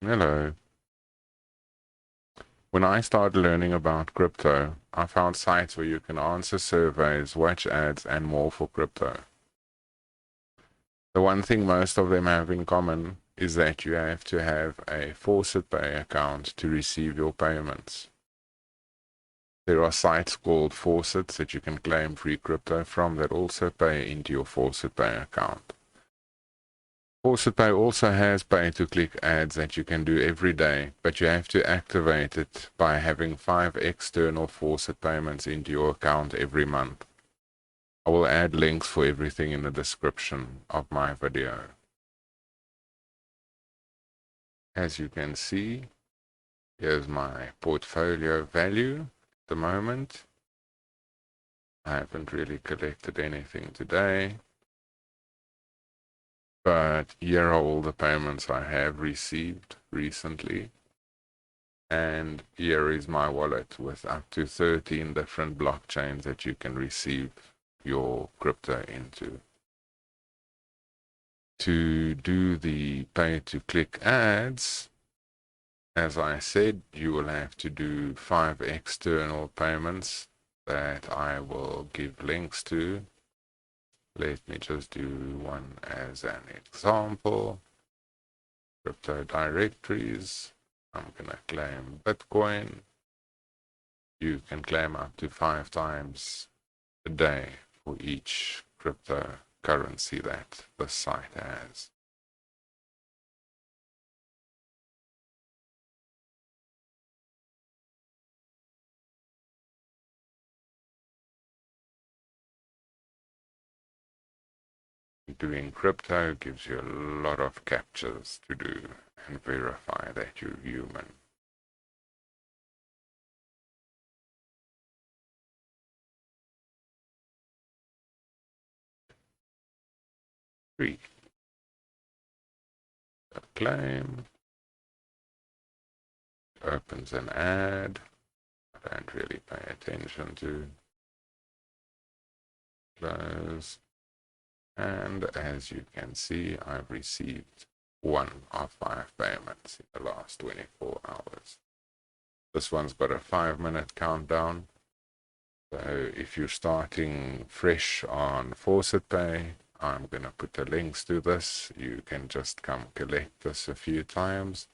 Hello. When I started learning about crypto, I found sites where you can answer surveys, watch ads, and more for crypto. The one thing most of them have in common is that you have to have a Faucet Pay account to receive your payments. There are sites called Faucets that you can claim free crypto from that also pay into your Faucet Pay account. Faucet Pay also has pay-to-click ads that you can do every day, but you have to activate it by having 5 external Faucet payments into your account every month. I will add links for everything in the description of my video. As you can see, here's my portfolio value at the moment. I haven't really collected anything today, but here are all the payments I have received recently. And here is my wallet with up to 13 different blockchains that you can receive your crypto into. To do the pay-to-click ads, as I said, you will have to do 5 external payments that I will give links to. Let me just do one as an example. Crypto Directories. I'm going to claim Bitcoin. You can claim up to 5 times a day for each cryptocurrency that the site has. Doing crypto gives you a lot of captures to do and verify that you're human. Three. A claim. Opens an ad. I don't really pay attention to. Close. And as you can see, I've received 1 of 5 payments in the last 24 hours. This one's got a 5-minute countdown. So if you're starting fresh on Faucet Pay, I'm going to put the links to this. You can just come collect this a few times.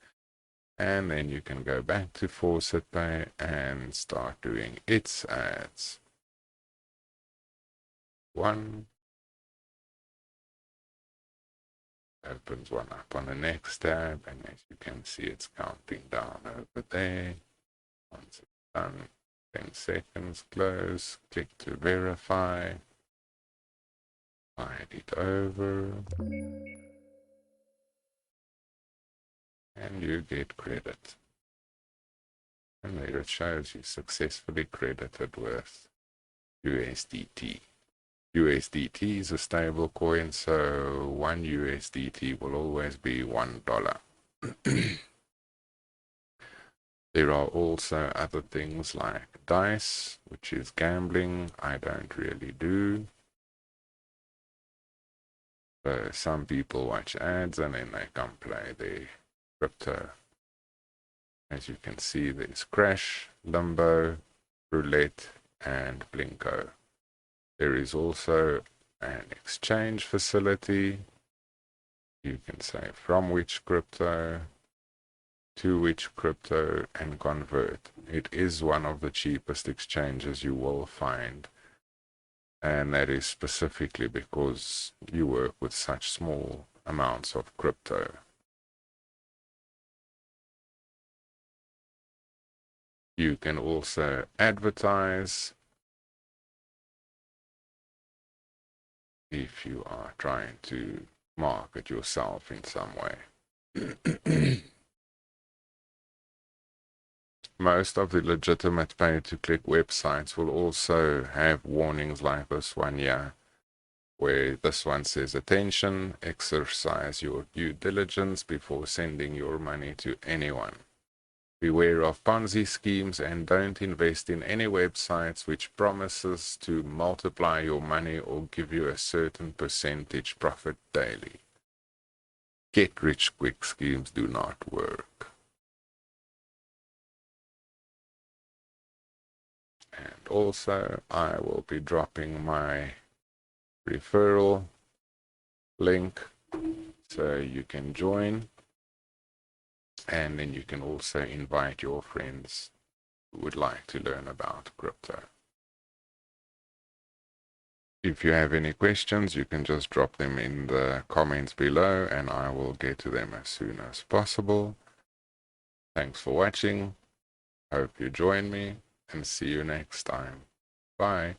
And then you can go back to Faucet Pay and start doing its ads. 1. Opens one up on the next tab. And as you can see, it's counting down over there. Once it's done, 10 seconds, close, click to verify, slide it over, and you get credit. And there it shows you successfully credited with USDT. USDT is a stable coin, so 1 USDT will always be $1. There are also other things like dice, which is gambling. I don't really do. So some people watch ads and then they come play their crypto. As you can see, there's Crash, Limbo, Roulette, and Blinko. There is also an exchange facility. You can say from which crypto to which crypto and convert. It is one of the cheapest exchanges you will find. And that is specifically because you work with such small amounts of crypto. You can also advertise if you are trying to market yourself in some way. Most of the legitimate pay-to-click websites will also have warnings like this one here, where this one says, attention, exercise your due diligence before sending your money to anyone. Beware of Ponzi schemes and don't invest in any websites which promises to multiply your money or give you a certain percentage profit daily. get-rich-quick schemes do not work. And also, I will be dropping my referral link so you can join, and then you can also invite your friends who would like to learn about crypto. If you have any questions, you can just drop them in the comments below and I will get to them as soon as possible. Thanks for watching. Hope you join me and see you next time. Bye.